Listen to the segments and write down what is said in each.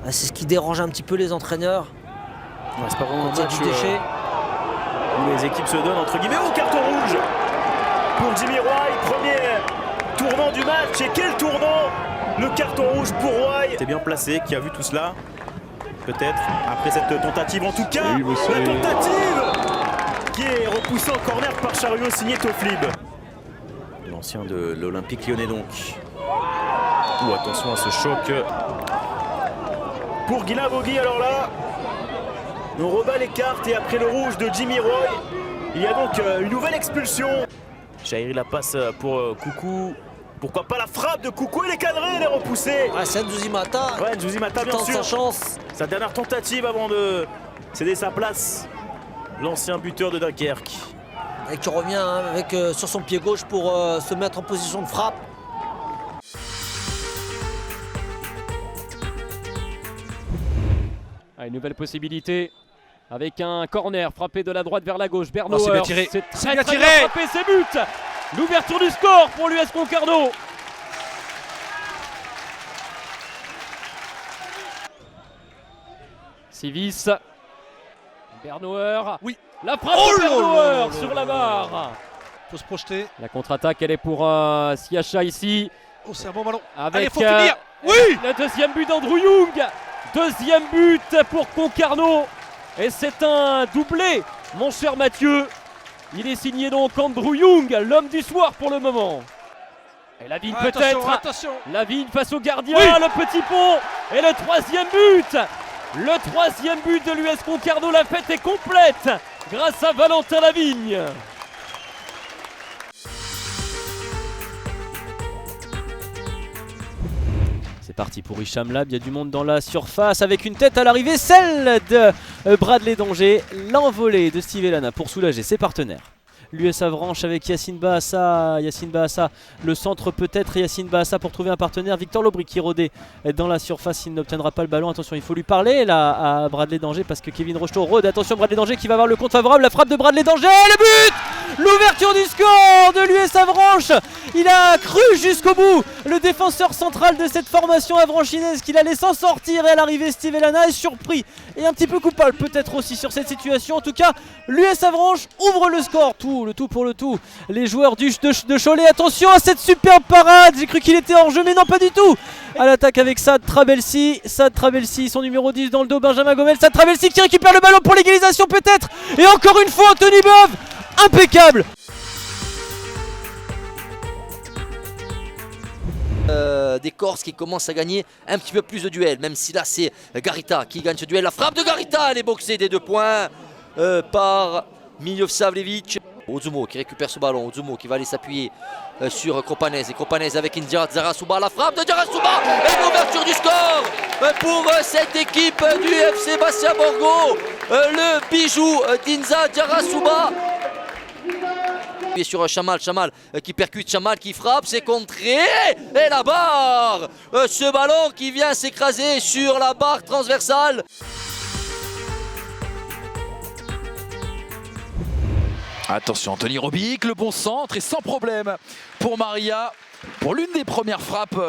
C'est ce qui dérange un petit peu les entraîneurs. Ouais, c'est pas vraiment un Quand il y a match du déchet. où les équipes se donnent entre guillemets. Oh, carton rouge pour Jimmy Roy, premier tournant du match. Et quel tournant! Le carton rouge pour Roy. T'es bien placé, qui a vu tout cela. Peut-être après cette tentative, en tout cas, la tentative qui est repoussée en corner par Chariot, signé Toflib. L'ancien de l'Olympique Lyonnais donc. Ou attention à ce choc. Pour Guilain Vogui, alors là, on rebat les cartes et après le rouge de Jimmy Roy, il y a donc une nouvelle expulsion. Chahiri la passe pour Coucou. Pourquoi pas la frappe de Coucou, elle est cadrée, elle est repoussée. C'est Nzouzi Mata. Ouais, Nzouzi Mata bien tente sûr. sa chance. Sa dernière tentative avant de céder sa place. L'ancien buteur de Dunkerque. Et qui revient avec, sur son pied gauche pour se mettre en position de frappe. Une nouvelle possibilité avec un corner frappé de la droite vers la gauche. Bernauer, c'est bien tiré. c'est C'est très bien très tiré. bien frappé, c'est but. L'ouverture du score pour l'US Concarneau. Sivis. Bernauer. Oui. La frappe Oh de là là Bernauer là sur là la là barre. Faut se projeter. La contre-attaque, elle est pour Siacha ici. Oh, c'est un bon ballon. Avec Allez, faut finir. Oui. le deuxième but d'Andrew Young. Deuxième but pour Concarneau. Et c'est un doublé, mon cher Mathieu. Il est signé donc Andrew Young, l'homme du soir pour le moment. Et Lavigne peut-être. Attention. Lavigne face au gardien, Oui. le petit pont. Et le troisième but. Le troisième but de l'US Concarneau. La fête est complète grâce à Valentin Lavigne. C'est parti pour Hicham Lab, il y a du monde dans la surface avec une tête à l'arrivée, celle de Bradley Danger, l'envolée de Steve Elana pour soulager ses partenaires. L'US Avranches avec Yacine Bahassa, le centre peut-être, Yacine Bahassa pour trouver un partenaire. Victor Lobry qui rôdait dans la surface, il n'obtiendra pas le ballon. Attention, il faut lui parler là à Bradley Danger parce que Kevin Rocheteau rôde. Attention, Bradley Danger qui va avoir le compte favorable, la frappe de Bradley Danger, le but! L'ouverture du score de l'US Avranches. Il a cru jusqu'au bout, le défenseur central de cette formation avranchinaise, qu'il allait s'en sortir, et à l'arrivée Steve Elana est surpris et un petit peu coupable peut-être aussi sur cette situation. En tout cas, l'US Avranches ouvre le score, le tout pour le tout. Les joueurs de Cholet, attention à cette superbe parade, j'ai cru qu'il était hors jeu mais non, pas du tout. À l'attaque avec Saad Trabelsi, son numéro 10 dans le dos, Benjamin Gomel. Saad Trabelsi qui récupère le ballon pour l'égalisation peut-être, et encore une fois Anthony Beuve, impeccable. Des Corses qui commencent à gagner un petit peu plus de duels, même si là c'est Garita qui gagne ce duel. La frappe de Garita, elle est boxée des 2 points par Milovsavljevic. Ozumo qui récupère ce ballon, Ozumo qui va aller s'appuyer sur Kropanez, et Kropanez avec India Zarasuba, la frappe de Zarasuba et l'ouverture du score pour cette équipe du FC Bastia Borgo, le bijou d'Inza Zarasuba. Et sur Chamal qui percute, Chamal qui frappe, c'est contré, et la barre, ce ballon qui vient s'écraser sur la barre transversale. Attention, Anthony Robic, le bon centre et sans problème pour Maria, pour l'une des premières frappes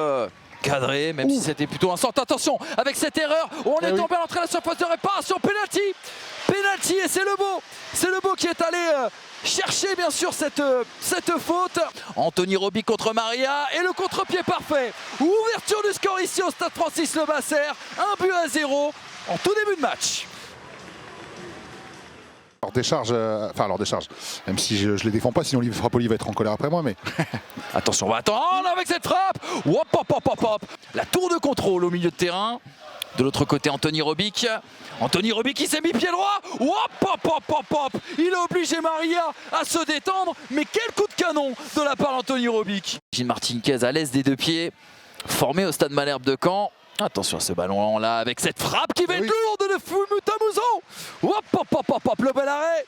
cadrées, même si c'était plutôt un centre. Attention, avec cette erreur, on est tombé à l'entrée de la surface de réparation, penalty, et c'est le beau qui est allé chercher bien sûr cette faute. Anthony Robic contre Maria, et le contre-pied parfait. Ouverture du score ici au stade Francis Lebasser, 1-0 en tout début de match. Leur décharge, même si je les défends pas, sinon Frappoli va être en colère après moi, mais... Attention, on va attendre avec cette frappe. Hop. La tour de contrôle au milieu de terrain. De l'autre côté, Anthony Robic. Anthony Robic qui s'est mis pied droit. Hop. Il a obligé Maria à se détendre. Mais quel coup de canon de la part d'Anthony Robic. Gilles Martinquez à l'aise des 2 pieds. Formé au stade Malherbe de Caen. Attention à ce ballon là avec cette frappe qui va être lourde de Fumutamuzo. Hop, le bel arrêt.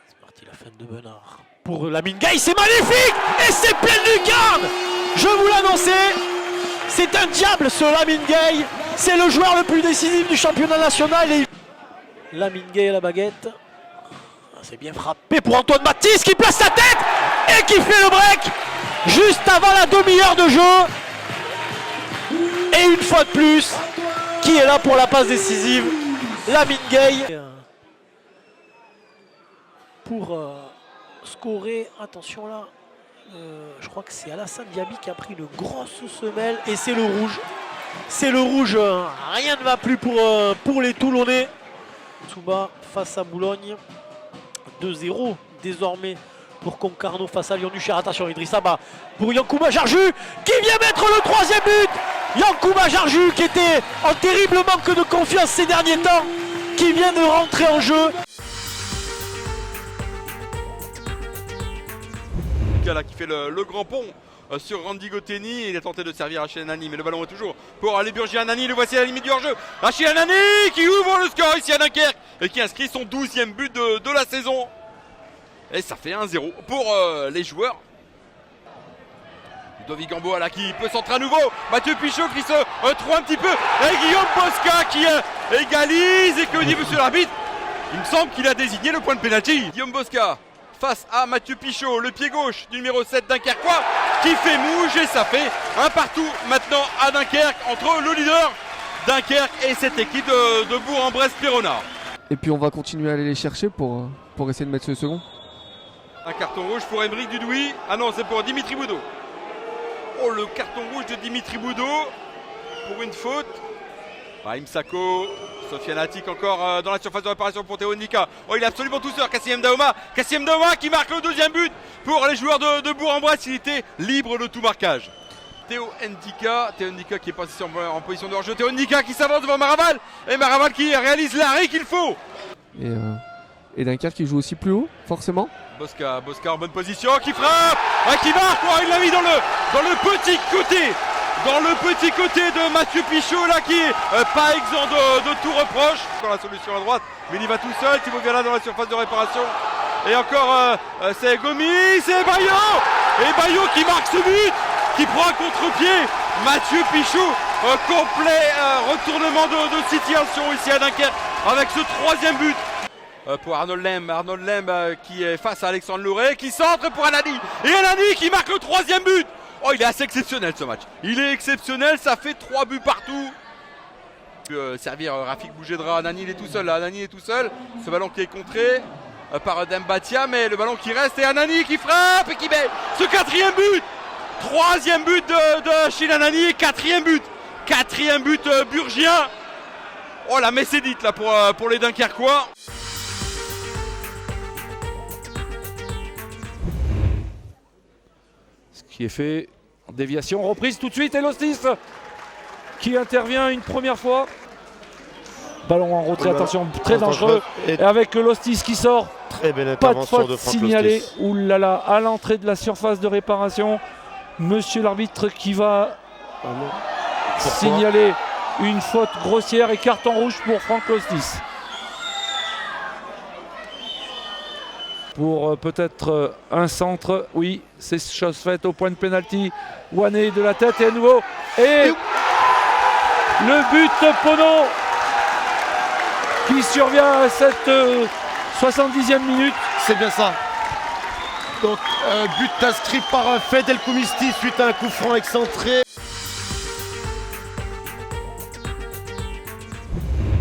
C'est parti, la fin de Benard. Pour Lamine Gueye, c'est magnifique. Et c'est pleine lucarne. Je vous l'annonçais. C'est un diable ce Lamine Gueye. C'est le joueur le plus décisif du championnat national. Et... Lamine Gueye à la baguette. C'est bien frappé pour Antoine Mathis qui place sa tête et qui fait le break juste avant la demi-heure de jeu. Et une fois de plus, qui est là pour la passe décisive? Lamine Gueye. Pour scorer, attention là, je crois que c'est Alassane Diaby qui a pris une grosse semelle et c'est le rouge. C'est le rouge, rien ne va plus pour les Toulonnais. Touba face à Boulogne, 2-0 désormais pour Concarneau face à Lyon du Cher. Attention, Idrissa Ba pour Yankouba Jarju qui vient mettre le troisième but. Yankouba Jarju qui était en terrible manque de confiance ces derniers temps, qui vient de rentrer en jeu. Là, qui fait le grand pont sur Randy Goteni. Il a tenté de servir Achille Anani, mais le ballon est toujours pour aller Burgi Anani. Le voici à la limite du hors-jeu. Achille Anani qui ouvre le score ici à Dunkerque et qui inscrit son 12e but de la saison. Et ça fait 1-0 pour les joueurs. Ludovic Gamboa là qui peut centrer à nouveau. Mathieu Pichot qui se trouve un petit peu. Et Guillaume Bosca qui égalise. Et que dit monsieur l'arbitre? Il me semble qu'il a désigné le point de pénalty. Guillaume Bosca face à Mathieu Pichot, le pied gauche du numéro 7 Dunkerquois qui fait mouche et ça fait un partout maintenant à Dunkerque entre le leader Dunkerque et cette équipe de Bourg-en-Bresse-Péronard. Et puis on va continuer à aller les chercher pour essayer de mettre ce second. Un carton rouge pour Émeric Dudouis. Ah non, c'est pour Dimitri Boudot. Oh, le carton rouge de Dimitri Boudot pour une faute. Raïm Sako, Sofiane Attic encore dans la surface de réparation pour Théo Ndika. Oh, il est absolument tout seul, Kassim Daouma. Kassim Daouma qui marque le deuxième but pour les joueurs de Bourg-en-Bresse. Il était libre de tout marquage. Théo Ndika qui est passé en position de hors-jeu. Théo Ndika qui s'avance devant Maraval. Et Maraval qui réalise l'arrêt qu'il faut. Et Dunkerque qui joue aussi plus haut, forcément. Bosca en bonne position, qui frappe, qui marque. Oh, il l'a mis dans le petit côté. Dans le petit côté de Mathieu Pichot là qui est pas exempt de tout reproche. Encore la solution à droite, mais il y va tout seul. Thibaut Viala dans la surface de réparation. Et encore c'est Gomis, c'est Bayo. Et Bayo qui marque ce but, qui prend un contre-pied. Mathieu Pichot, complet retournement de situation ici à Dunkerque avec ce troisième but. Pour Arnold Lem qui est face à Alexandre Louré, qui centre pour Anani. Et Anani qui marque le troisième but. Oh, il est assez exceptionnel ce match. Il est exceptionnel, ça fait 3 buts partout. Servir Rafik Bougedra, Anani il est tout seul là, Anani est tout seul. Ce ballon qui est contré par Dembatia, mais le ballon qui reste et Anani qui frappe et qui met ce quatrième but. Troisième but de Achille Anani et quatrième but burgien. Oh la Messédite là pour les Dunkerquois. Qui est fait en déviation, reprise tout de suite et Lostis qui intervient une première fois. Ballon en retrait, attention, très dangereux. Et avec Lostis qui sort, très belle pas de intervention faute de Franck signalée. Lostis. Ouh là là, à l'entrée de la surface de réparation, monsieur l'arbitre qui va signaler une faute grossière et carton rouge pour Franck Lostis. Pour peut-être un centre, oui, c'est chose faite au point de pénalty. Wané de la tête et à nouveau. Et le but Pono qui survient à cette 70e minute. C'est bien ça. Donc but inscrit par Fedel Koumisti suite à un coup franc excentré.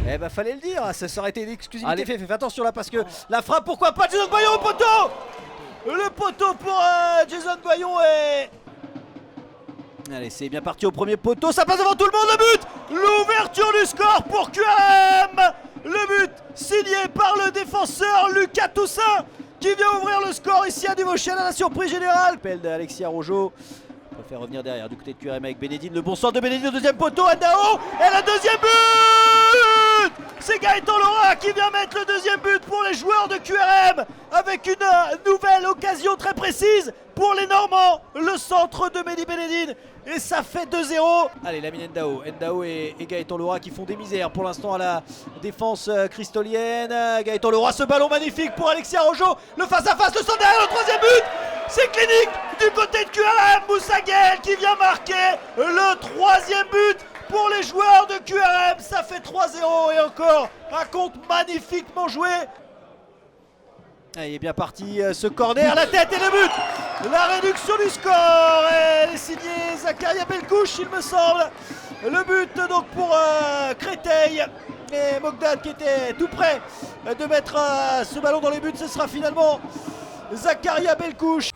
Eh ben fallait le dire, ça aurait été une exclusivité. Fais attention là parce que la frappe, pourquoi pas Jason Boyon au poteau. Le poteau pour Jason Boyon et... Allez, c'est bien parti au premier poteau, ça passe devant tout le monde, le but. L'ouverture du score pour QRM. Le but signé par le défenseur Lucas Toussaint qui vient ouvrir le score ici à Duvauchel à la surprise générale. Appel d'Alexia Rojo. On va faire revenir derrière du côté de QRM avec Bénédine. Le bon centre de Bénédine au deuxième poteau. Adao et le deuxième but. C'est Gaëtan Laura qui vient mettre le deuxième but pour les joueurs de QRM avec une nouvelle occasion très précise pour les Normands. Le centre de Mehdi Bénédine et ça fait 2-0. Allez, Lamine Ndao et Gaëtan Laura qui font des misères pour l'instant à la défense cristolienne. Gaëtan Laura, ce ballon magnifique pour Alexia Rojo. Le face-à-face, le centre derrière, le troisième but. C'est clinique du côté de QRM. Moussa Guel qui vient marquer le troisième but pour les joueurs de QRM. Ça fait 3-0 et encore un compte magnifiquement joué. Il est bien parti ce corner, la tête et le but. La réduction du score est signé Zakaria Belkouche, il me semble. Le but donc pour Créteil. Et Mogdad qui était tout près de mettre ce ballon dans les buts, ce sera finalement Zakaria Belkouche.